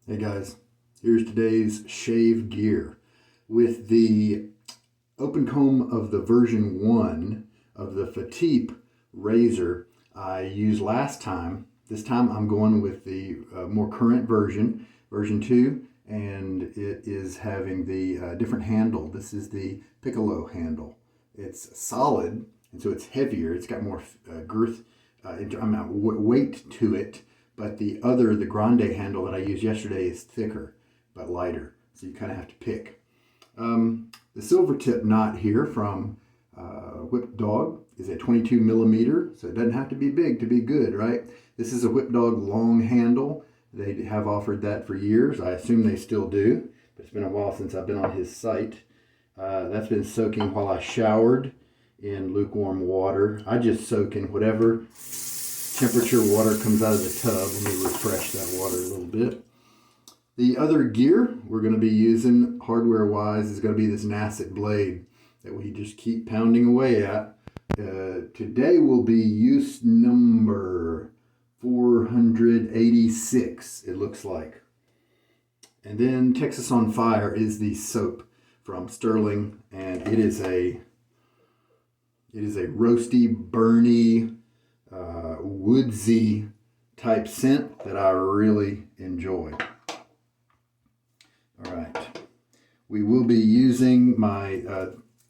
Hey guys, here's today's shave gear. With the open comb of the version 1 of the Fatip razor I used last time, this time I'm going with the more current version, version 2, and it is having the different handle. This is the Piccolo handle. It's solid, and so it's heavier. It's got more girth, weight to it. But the grande handle that I used yesterday is thicker, but lighter. So you kind of have to pick. The Silvertip knot here from Whipped Dog is a 22 millimeter, so it doesn't have to be big to be good, right? This is a Whipped Dog long handle. They have offered that for years. I assume they still do, but it's been a while since I've been on his site. That's been soaking while I showered in lukewarm water. I just soak in whatever temperature water comes out of the tub. Let me refresh that water a little bit. The other gear we're going to be using hardware wise is going to be this Nacet blade that we just keep pounding away at. Today will be use number 486, it looks like. And then Texas on Fire is the soap from Stirling, and it is a roasty, burny, woodsy type scent that I really enjoy. All right, we will be using my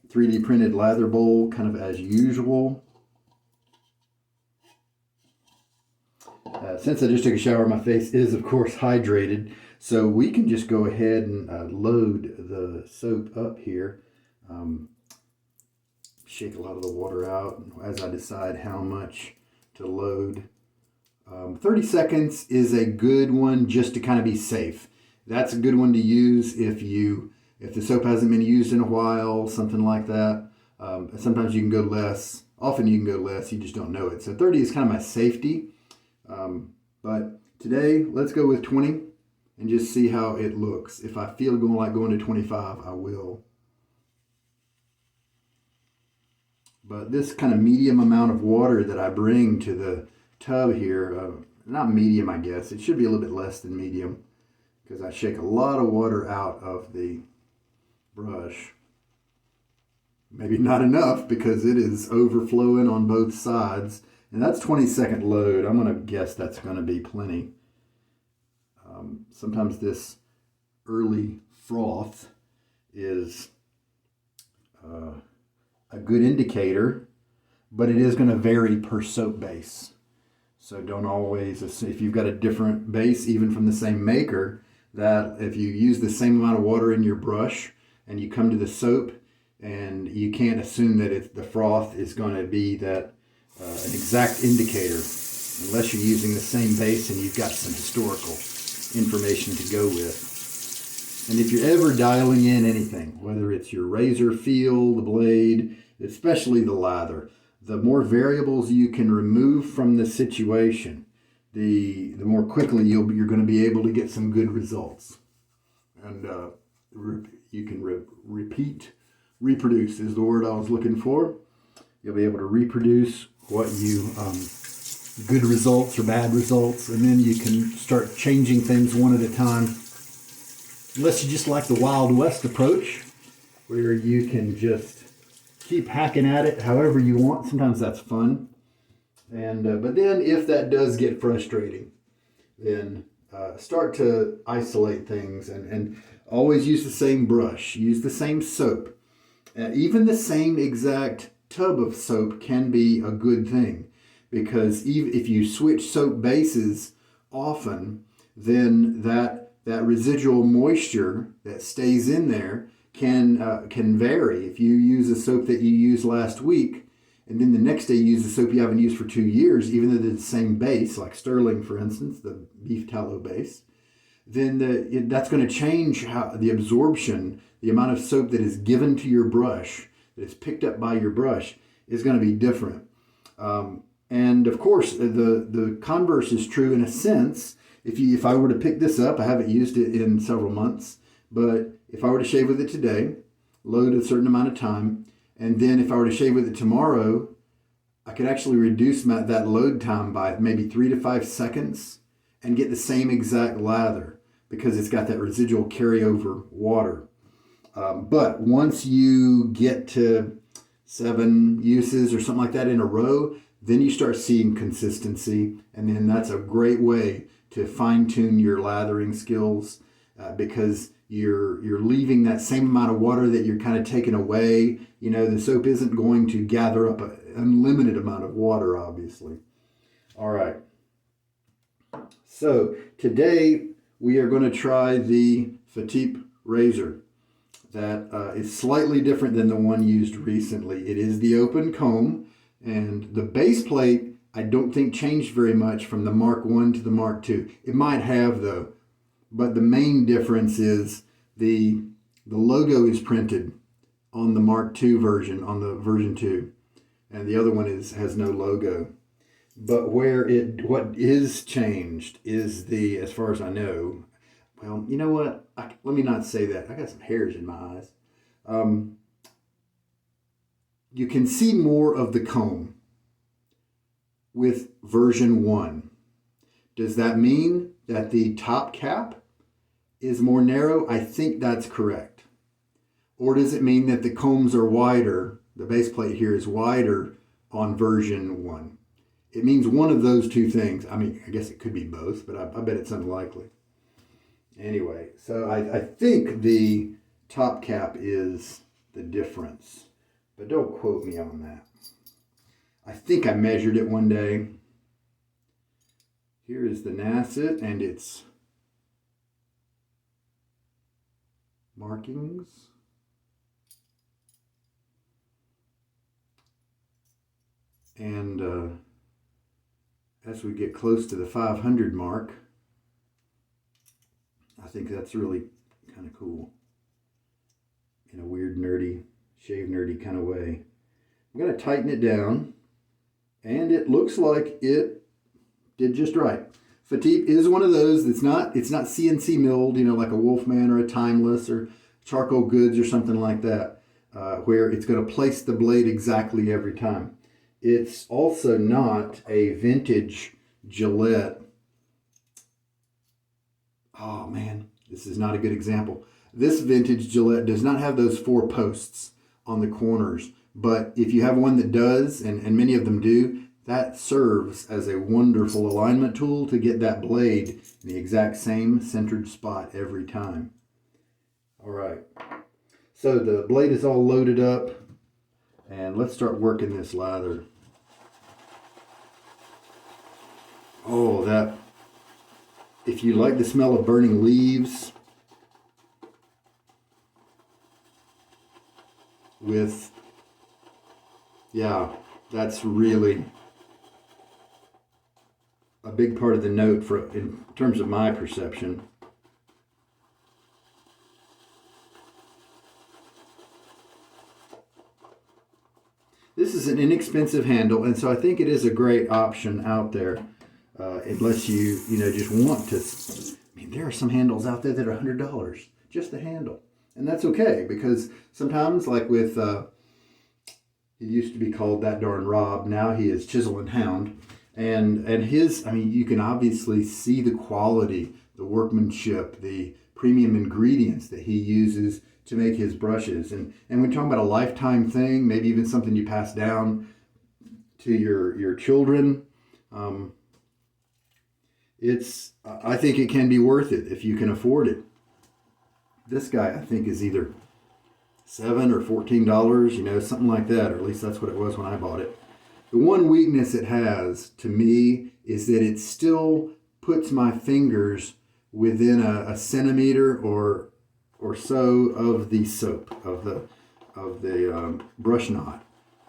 3D printed lather bowl kind of as usual. Since I just took a shower, my face is of course hydrated, so we can just go ahead and load the soap up here. Shake a lot of the water out as I decide how much to load. 30 seconds is a good one just to kind of be safe. That's a good one to use if the soap hasn't been used in a while, something like that. Sometimes you can go less. Often you can go less, you just don't know it. So 30 is kind of my safety. But today, let's go with 20 and just see how it looks. If I feel going to 25, I will. But this kind of medium amount of water that I bring to the tub here, not medium I guess, it should be a little bit less than medium because I shake a lot of water out of the brush. Maybe not enough because it is overflowing on both sides. And that's 20-second load. I'm going to guess that's going to be plenty. Sometimes this early froth is a good indicator, but it is going to vary per soap base. So don't always, if you've got a different base, even from the same maker, that if you use the same amount of water in your brush and you come to the soap, and you can't assume that the froth is going to be that an exact indicator, unless you're using the same base and you've got some historical information to go with. And if you're ever dialing in anything, whether it's your razor feel, the blade, especially the lather, the more variables you can remove from the situation, the more quickly you're going to be able to get some good results. And you can reproduce is the word I was looking for. You'll be able to reproduce what you, good results or bad results, and then you can start changing things one at a time. Unless you just like the Wild West approach, where you can just keep hacking at it however you want. Sometimes that's fun. And but then if that does get frustrating, then start to isolate things and always use the same brush, use the same soap. Even the same exact tub of soap can be a good thing, because even if you switch soap bases often, then that residual moisture that stays in there can vary. If you use a soap that you used last week, and then the next day you use a soap you haven't used for 2 years, even though they're the same base, like Stirling, for instance, the beef tallow base, then that's going to change how the absorption, the amount of soap that is given to your brush, that is picked up by your brush, is going to be different. And of course, the converse is true in a sense. If I were to pick this up, I haven't used it in several months, but if I were to shave with it today, load a certain amount of time, and then if I were to shave with it tomorrow, I could actually reduce that load time by maybe 3 to 5 seconds and get the same exact lather, because it's got that residual carryover water. But once you get to 7 uses or something like that in a row, then you start seeing consistency, and then that's a great way to fine-tune your lathering skills, because you're leaving that same amount of water that you're kind of taking away. You know, the soap isn't going to gather up an unlimited amount of water, obviously. All right. So today we are going to try the Fatip razor. That is slightly different than the one used recently. It is the open comb, and the base plate I don't think changed very much from the Mark 1 to the Mark 2. It might have though, but the main difference is the logo is printed on the Mark 2 version, on the version 2, and the other one has no logo. But what is changed is as far as I know, well, you know what? Let me not say that. I got some hairs in my eyes. You can see more of the comb with version 1. Does that mean that the top cap is more narrow? I think that's correct. Or does it mean that the combs are wider, the base plate here is wider on version 1? It means one of those two things. I mean, I guess it could be both, but I bet it's unlikely. Anyway, so I think the top cap is the difference, but don't quote me on that. I think I measured it one day. Here is the Nacet and its markings. And as we get close to the 500 mark, I think that's really kind of cool in a weird, nerdy, shave nerdy kind of way. I'm going to tighten it down, and it looks like it did just right. Fatip is one of those that's it's not CNC milled, you know, like a Wolfman or a Timeless or Charcoal Goods or something like that, where it's going to place the blade exactly every time. It's also not a vintage Gillette. Oh man, this is not a good example. This vintage Gillette does not have those 4 posts on the corners, but if you have one that does, and many of them do, that serves as a wonderful alignment tool to get that blade in the exact same centered spot every time. All right, so the blade is all loaded up, and let's start working this lather. Oh, that, if you like the smell of burning leaves with, yeah, that's really a big part of the note in terms of my perception. This is an inexpensive handle, and so I think it is a great option out there. Unless you just want to. I mean, there are some handles out there that are $100, just the handle. And that's okay, because sometimes, like with, he used to be called That Darn Rob, now he is Chisel and Hound. And his, I mean, you can obviously see the quality, the workmanship, the premium ingredients that he uses to make his brushes. And when talking about a lifetime thing, maybe even something you pass down to your children, I think it can be worth it if you can afford it. This guy, I think, is either $7 or $14, something like that, or at least that's what it was when I bought it. The one weakness it has to me is that it still puts my fingers within a centimeter or so of the soap, of the brush knot.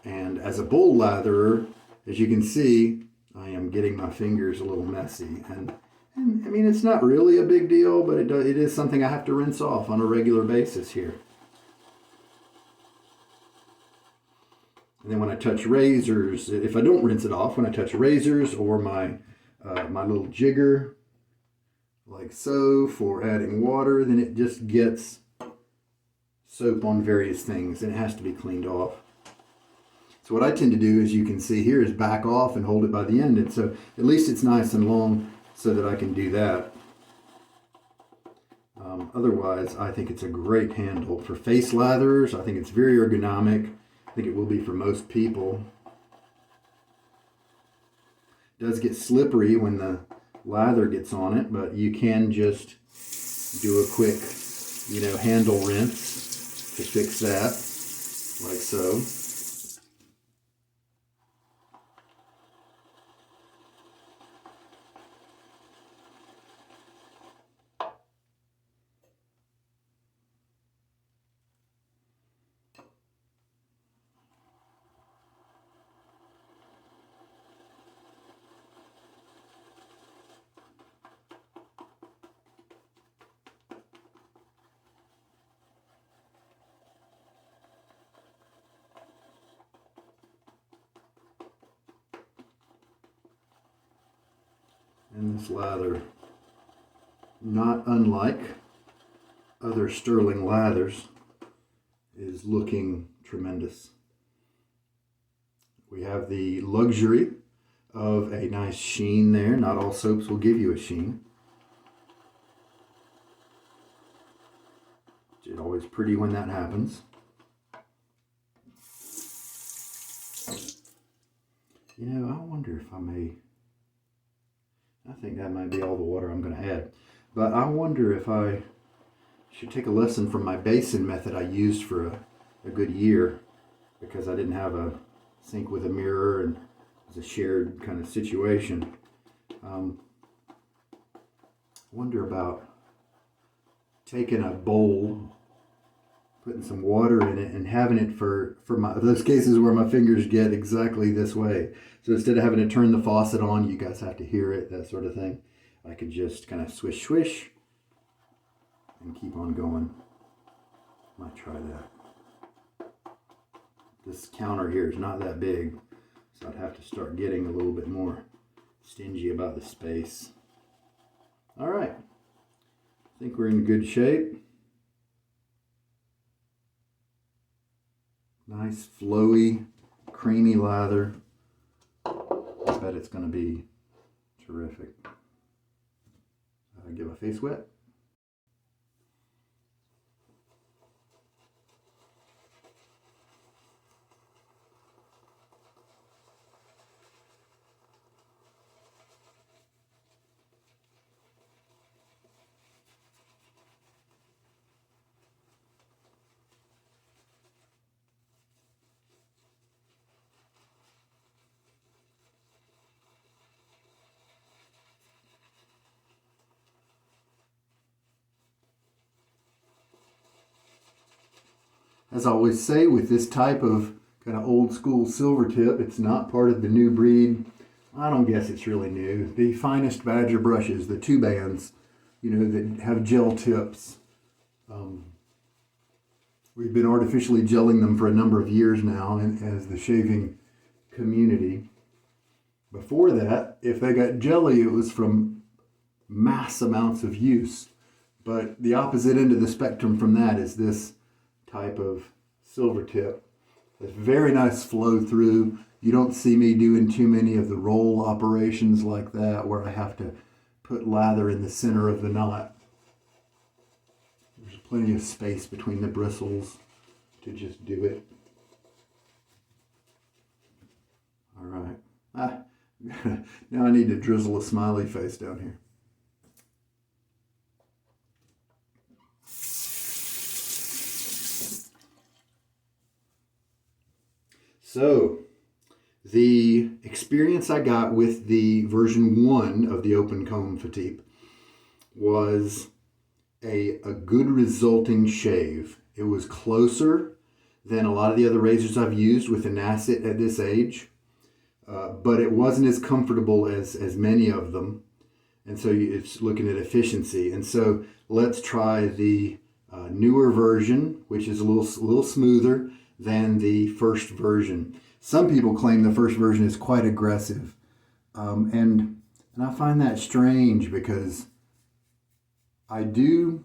And as a bowl latherer, as you can see, I am getting my fingers a little messy, and I mean, it's not really a big deal, but it is something I have to rinse off on a regular basis here. And then when I touch razors, if I don't rinse it off, when I touch razors or my little jigger, like so, for adding water, then it just gets soap on various things, and it has to be cleaned off. So what I tend to do, as you can see here, is back off and hold it by the end. And so at least it's nice and long so that I can do that. Otherwise, I think it's a great handle. For face latherers, I think it's very ergonomic. I think it will be for most people. It does get slippery when the lather gets on it, but you can just do a quick, handle rinse to fix that, like so. And this lather, not unlike other Stirling lathers, is looking tremendous. We have the luxury of a nice sheen there. Not all soaps will give you a sheen. It's always pretty when that happens. I wonder if I think that might be all the water I'm going to add. But I wonder if I should take a lesson from my basin method I used for a good year, because I didn't have a sink with a mirror and it was a shared kind of situation. Wonder about taking a bowl, putting some water in it, and having it for those cases where my fingers get exactly this way. So instead of having to turn the faucet on, you guys have to hear it, that sort of thing, I could just kind of swish, swish, and keep on going. Might try that. This counter here is not that big, so I'd have to start getting a little bit more stingy about the space. All right, I think we're in good shape. Nice, flowy, creamy lather. I bet it's going to be terrific. Give a face wet. As I always say, with this type of kind of old school Silvertip, it's not part of the new breed. I don't guess it's really new. The finest Badger brushes, the 2-bands, that have gel tips. We've been artificially gelling them for a number of years now as the shaving community. Before that, if they got jelly, it was from mass amounts of use. But the opposite end of the spectrum from that is this type of Silvertip. It's very nice flow through. You don't see me doing too many of the roll operations like that where I have to put lather in the center of the knot. There's plenty of space between the bristles to just do it. All right. Now I need to drizzle a smiley face down here. So, the experience I got with the version 1 of the open comb Fatip was a good resulting shave. It was closer than a lot of the other razors I've used with the Nacet at this age, but it wasn't as comfortable as many of them. And so it's looking at efficiency. And so let's try the newer version, which is a little smoother than the first version. Some people claim the first version is quite aggressive. And I find that strange because I do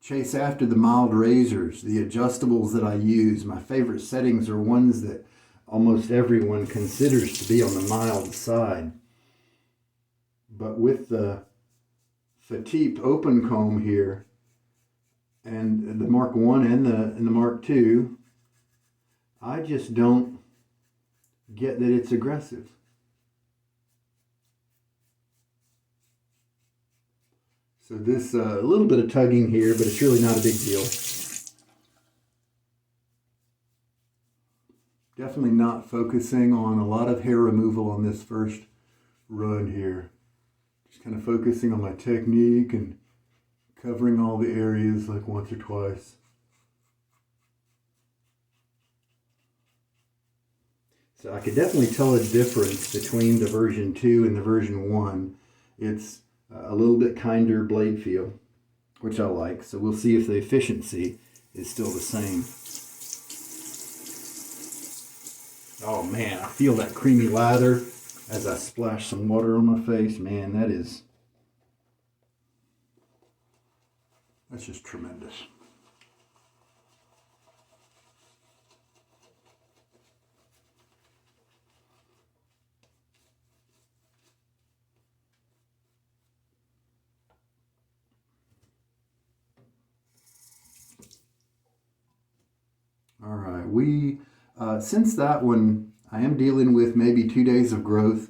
chase after the mild razors, the adjustables that I use. My favorite settings are ones that almost everyone considers to be on the mild side. But with the Fatip open comb here, and the Mark 1 and the Mark 2, I just don't get that it's aggressive. So this, a little bit of tugging here, but it's really not a big deal. Definitely not focusing on a lot of hair removal on this first run here. Just kind of focusing on my technique and covering all the areas like once or twice. So I could definitely tell a difference between the version 2 and the version 1. It's a little bit kinder blade feel, which I like. So we'll see if the efficiency is still the same. Oh man, I feel that creamy lather as I splash some water on my face. Man, that's just tremendous. All right, since that one, I am dealing with maybe 2 days of growth.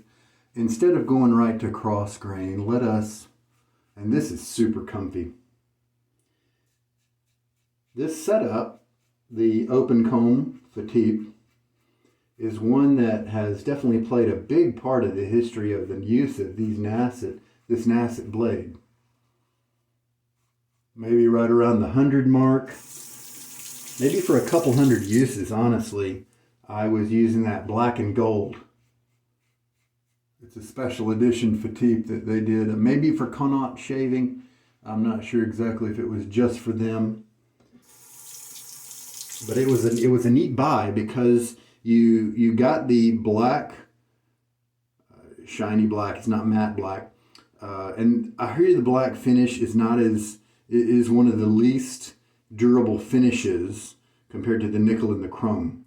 Instead of going right to cross grain, and this is super comfy. This setup, the open comb Fatip, is one that has definitely played a big part of the history of the use of this Nacet blade. Maybe right around the 100 mark. Maybe for a couple hundred uses, honestly, I was using that black and gold. It's a special edition Fatip that they did, maybe for connaught shaving. I'm not sure exactly if it was just for them. But it was a neat buy because you got the black, shiny black. It's not matte black, and I hear the black finish is one of the least durable finishes compared to the nickel and the chrome.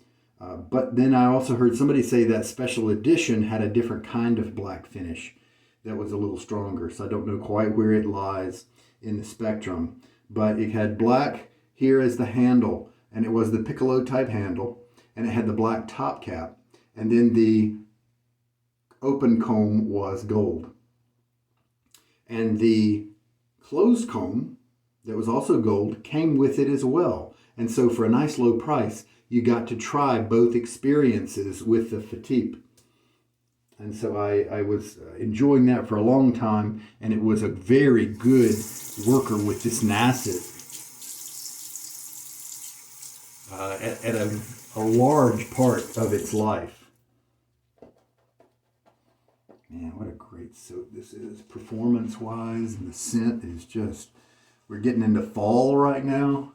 But then I also heard somebody say that special edition had a different kind of black finish that was a little stronger. So I don't know quite where it lies in the spectrum. But it had black here as the handle, and it was the Piccolo type handle, and it had the black top cap. And then the open comb was gold. And the closed comb that was also gold came with it as well. And so for a nice low price, you got to try both experiences with the Fatip. And so I was enjoying that for a long time, and it was a very good worker with this Nacet at a large part of its life. Man, what a great soap this is, performance-wise, and the scent is just, we're getting into fall right now.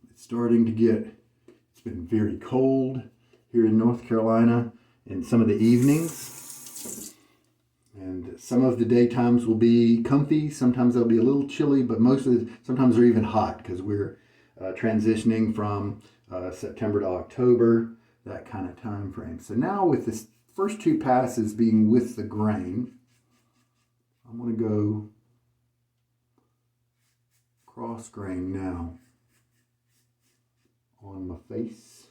It's starting to it's been very cold here in North Carolina in some of the evenings. And some of the daytimes will be comfy, sometimes they'll be a little chilly, but sometimes they're even hot because we're transitioning from September to October, that kind of time frame. So now with this first two passes being with the grain, I'm going to go cross grain now on my face.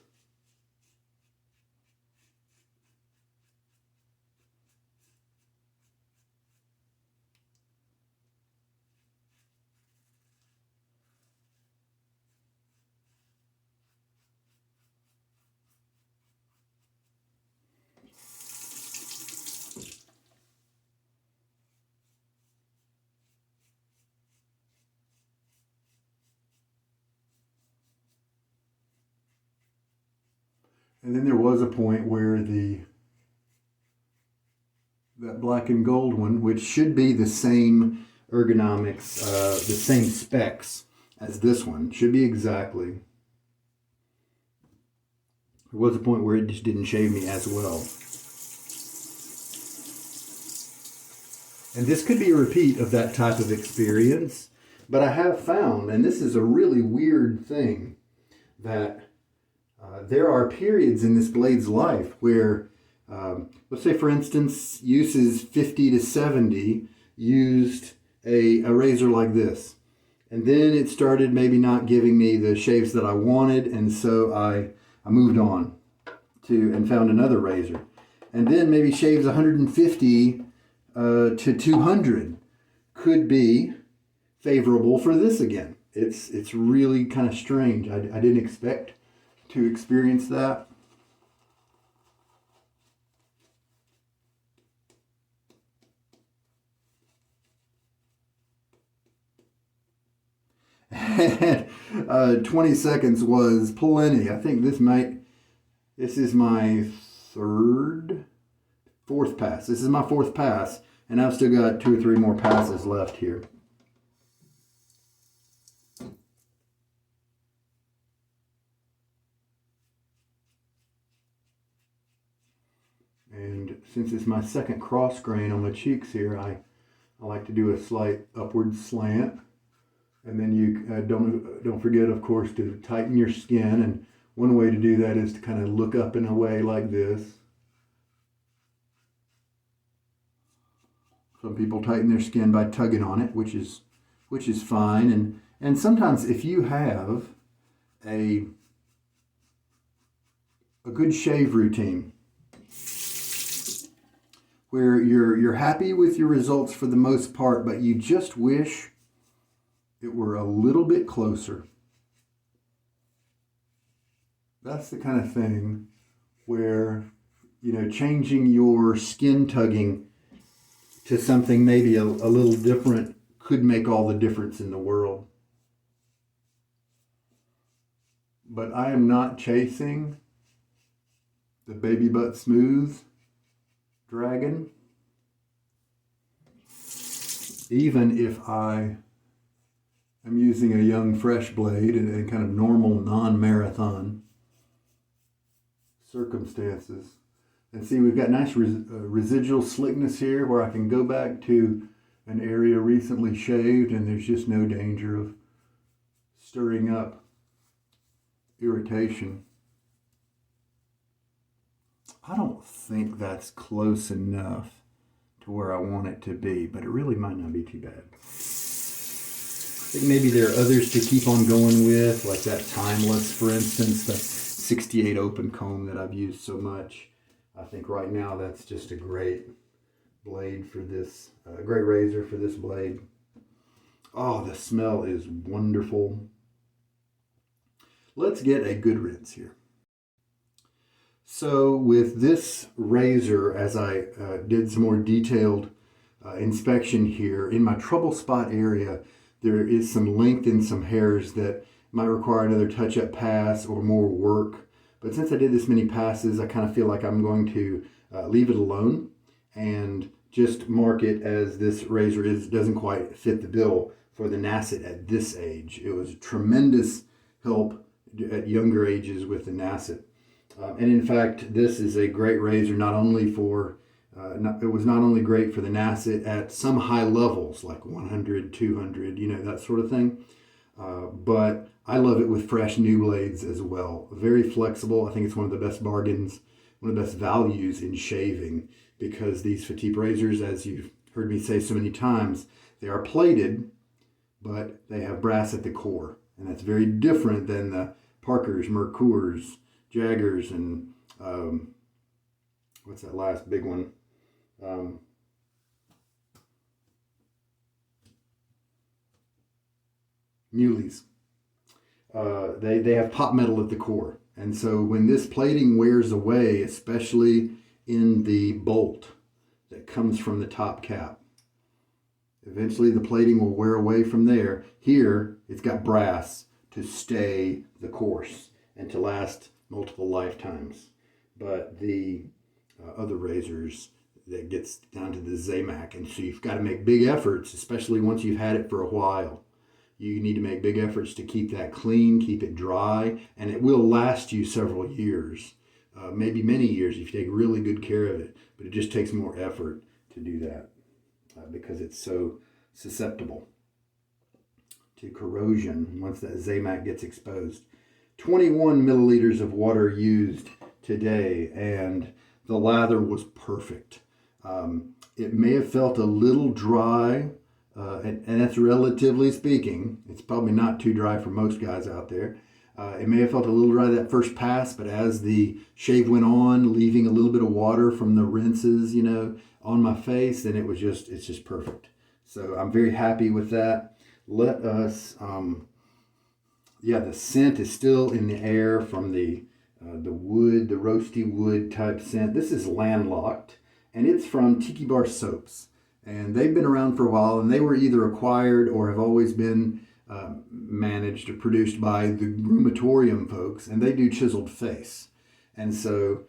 And then there was a point where that black and gold one, which should be the same ergonomics, the same specs as this one, should be exactly. There was a point where it just didn't shave me as well. And this could be a repeat of that type of experience, but I have found, and this is a really weird thing, that there are periods in this blade's life where, let's say for instance, uses 50 to 70 used a razor like this. And then it started maybe not giving me the shaves that I wanted, and so I moved on and found another razor. And then maybe shaves 150 to 200 could be favorable for this again. It's really kind of strange. I didn't expect to experience that. And 20 seconds was plenty. I think this is my fourth pass. This is my fourth pass, and I've still got 2 or 3 more passes left here. And since it's my second cross grain on my cheeks here, I like to do a slight upward slant. And then you don't forget, of course, to tighten your skin. And one way to do that is to kind of look up in a way like this. Some people tighten their skin by tugging on it, which is fine. And sometimes if you have a good shave routine where you're happy with your results for the most part, but you just wish it were a little bit closer. That's the kind of thing where, changing your skin tugging to something maybe a little different could make all the difference in the world. But I am not chasing the baby butt smooth dragon, even if I I'm using a young fresh blade in kind of normal non-marathon circumstances. And see, we've got nice residual slickness here where I can go back to an area recently shaved and there's just no danger of stirring up irritation. I don't think that's close enough to where I want it to be, but it really might not be too bad. I think maybe there are others to keep on going with, like that Timeless, for instance, the 68 open comb that I've used so much. I think right now that's just a great blade for this, great razor for this blade. Oh, the smell is wonderful. Let's get a good rinse here. So with this razor, as I did some more detailed inspection here, in my trouble spot area, there is some length in some hairs that might require another touch-up pass or more work. But since I did this many passes, I kind of feel like I'm going to leave it alone and just mark it as this razor doesn't quite fit the bill for the Nacet at this age. It was a tremendous help at younger ages with the Nacet. And in fact, this is a great razor not only for, it was not only great for the Nacet at some high levels, like 100, 200, that sort of thing, but I love it with fresh new blades as well. Very flexible. I think it's one of the best bargains, one of the best values in shaving, because these Fatip razors, as you've heard me say so many times, they are plated, but they have brass at the core. And that's very different than the Parkers, Mercurs, Jaggers, and what's that last big one? Muleys. They have pot metal at the core. And so when this plating wears away, especially in the bolt that comes from the top cap, eventually the plating will wear away from there. Here, it's got brass to stay the course and to last multiple lifetimes. But the other razors, that gets down to the Zamac, and so you've got to make big efforts, especially once you've had it for a while. You need to make big efforts to keep that clean, keep it dry, and it will last you several years, maybe many years if you take really good care of it. But it just takes more effort to do that because it's so susceptible to corrosion once that Zamac gets exposed. 21 milliliters of water used today, and the lather was perfect. It may have felt a little dry and that's relatively speaking. It's probably not too dry for most guys out there. It may have felt a little dry that first pass, but as the shave went on, leaving a little bit of water from the rinses, on my face, then it's just perfect. So I'm very happy with that. Let us, the scent is still in the air from the wood, the roasty wood type scent. This is Landlocked, and it's from Tiki Bar Soaps. And they've been around for a while, and they were either acquired or have always been managed or produced by the Groomatorium folks, and they do chiseled face. And so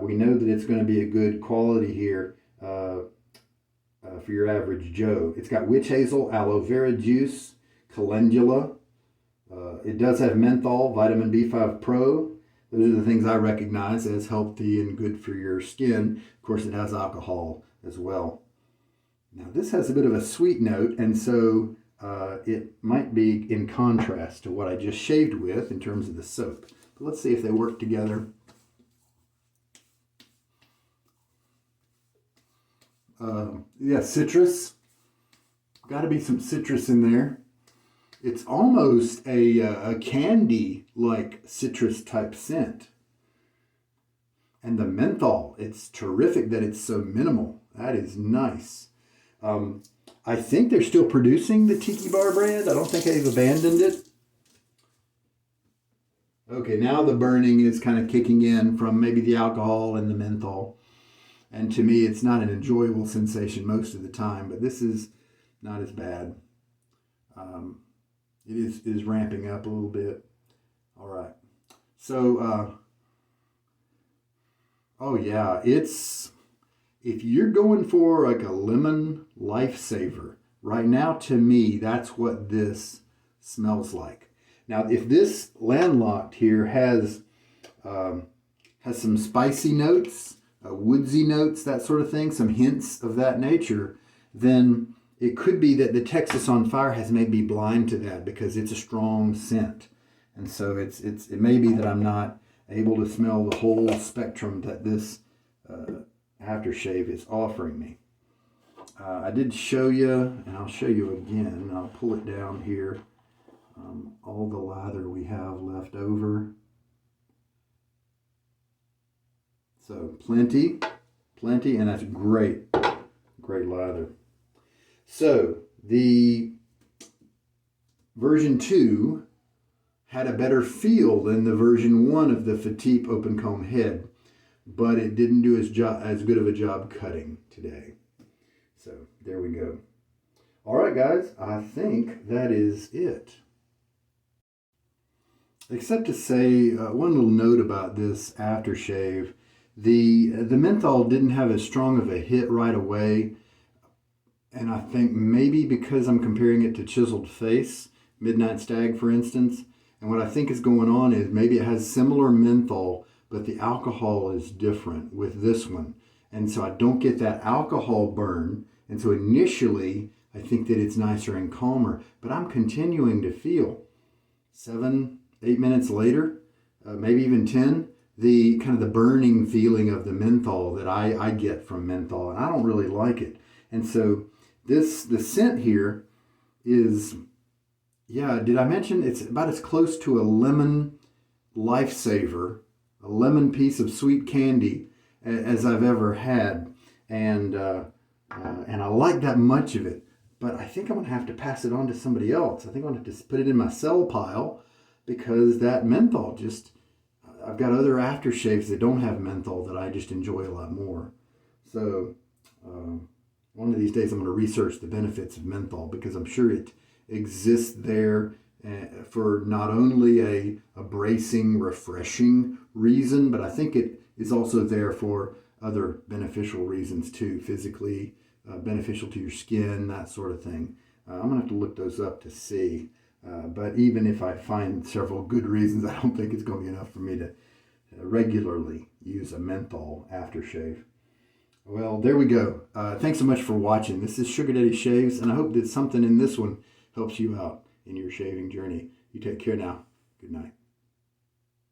we know that it's going to be a good quality here for your average Joe. It's got witch hazel, aloe vera juice, calendula. It does have menthol, vitamin B5 Pro. Those are the things I recognize as healthy and good for your skin. Of course, it has alcohol as well. Now, this has a bit of a sweet note, and so it might be in contrast to what I just shaved with in terms of the soap. But let's see if they work together. Citrus. Got to be some citrus in there. It's almost a candy-like citrus type scent. And the menthol, it's terrific that it's so minimal. That is nice. I think they're still producing the Tiki Bar brand. I don't think they've abandoned it. Okay, now the burning is kind of kicking in from maybe the alcohol and the menthol. And to me, it's not an enjoyable sensation most of the time, but this is not as bad. It is ramping up a little bit. All right. So, if you're going for like a lemon lifesaver, right now, to me, that's what this smells like. Now, if this Landlocked here has some spicy notes, woodsy notes, that sort of thing, some hints of that nature, then it could be that the Texas on Fire has made me blind to that because it's a strong scent. And so it may be that I'm not able to smell the whole spectrum that this aftershave is offering me. I did show you, and I'll show you again. I'll pull it down here. All the lather we have left over. So plenty, and that's great lather. So the version 2 had a better feel than the version 1 of the Fatip open comb head, but it didn't do as good of a job cutting today. So there we go. All right, guys, I think that is it. Except to say one little note about this aftershave. The menthol didn't have as strong of a hit right away, and I think maybe because I'm comparing it to Chiseled Face, Midnight Stag, for instance, and what I think is going on is maybe it has similar menthol, but the alcohol is different with this one, and so I don't get that alcohol burn, and so initially I think that it's nicer and calmer, but I'm continuing to feel 7-8 minutes later, maybe even 10, the kind of the burning feeling of the menthol that I get from menthol, and I don't really like it. And so the scent here is, did I mention it's about as close to a lemon lifesaver, a lemon piece of sweet candy as I've ever had, and I like that much of it. But I think I'm gonna have to pass it on to somebody else. I think I'm gonna have to put it in my sell pile because that menthol just. I've got other aftershaves that don't have menthol that I just enjoy a lot more. So one of these days I'm going to research the benefits of menthol because I'm sure it exists there for not only a bracing, refreshing reason, but I think it is also there for other beneficial reasons too, physically beneficial to your skin, that sort of thing. I'm going to have to look those up to see. But even if I find several good reasons, I don't think it's going to be enough for me to regularly use a menthol aftershave. Well, there we go. Thanks so much for watching. This is Sugar Daddy Shaves, and I hope that something in this one helps you out in your shaving journey. You take care now. Good night.